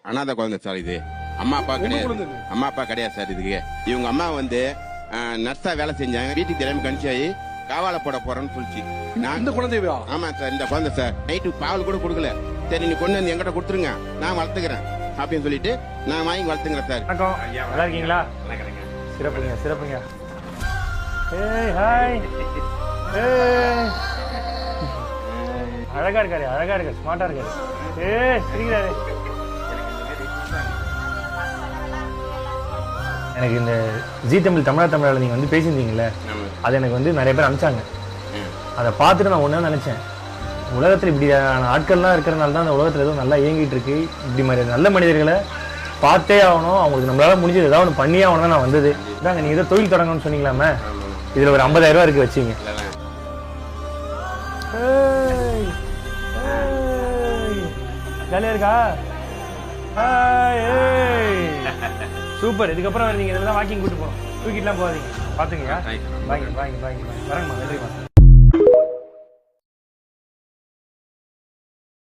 அனாதை குழந்தை சார் இது. அம்மா அப்பா கிடையாது. அம்மா அப்பா கிடையாது சார் இதுக்கு. இவங்க அம்மா வந்து நர்ஸா வேலை செஞ்சாங்க. வீட்டுக்கு தெரியாம கணிச்சு ஆகி காவால போட போறேன்னு சொல்லிச்சு. இந்த குழந்தையா? ஆமா சார், இந்த குழந்தை சார். நைட்டு பால் கூட கொடுக்கல. சரி நீ கொண்டு வந்து எங்கிட்ட கொடுத்துருங்க, நான் வளர்த்துக்கிறேன் அப்படின்னு சொல்லிட்டு நான் வாங்கி வளர்த்துக்கிறேன் சார். வணக்கம், நல்லா இருக்கீங்களா? சிறப்புங்க சிறப்புங்க. ஏய் ஹாய். ஏய் அழகா இருக்காரு, அழகா இருக்காரு, ஸ்மார்ட்டா இருக்காரு. ஏய் சிரிக்கிறாரு. எனக்கு இந்த ஜி தமிழ் தமிழால் நீங்கள் வந்து பேசியிருந்தீங்கல்ல, அது எனக்கு வந்து நிறைய பேர் அனுப்பிச்சாங்க. அதை பார்த்துட்டு நான் ஒன்றா நினச்சேன், உலகத்தில் இப்படியான ஆட்கள்லாம் இருக்கிறனால தான் அந்த உலகத்தில் ஏதோ நல்லா இயங்கிட்டு இருக்கு. இப்படி மாதிரி நல்ல மனிதர்களை பார்த்தே ஆகணும், அவங்களுக்கு நம்மளால முடிஞ்சது ஏதாவது ஒன்று பண்ணியே ஆகணும் தான் நான் வந்தது. இதாங்க நீங்கள் ஏதோ தொழில் தொடங்கணும்னு சொன்னீங்களாமே, இதில் ஒரு 50,000 ரூபா இருக்கு, வச்சுங்க. ஜாலியாக இருக்கா? சூப்பர். இதுக்கப்புறம் நீங்கள் இதெல்லாம் வாக்கிங் கூட்டு போகணும், தூக்கிட்டுலாம் போகாதீங்க, பார்த்துங்கய்யா. பாய்ங்க பாய்ங்க பாய்ங்க பாய். வரேங்கம்மா, நன்றிம்மா.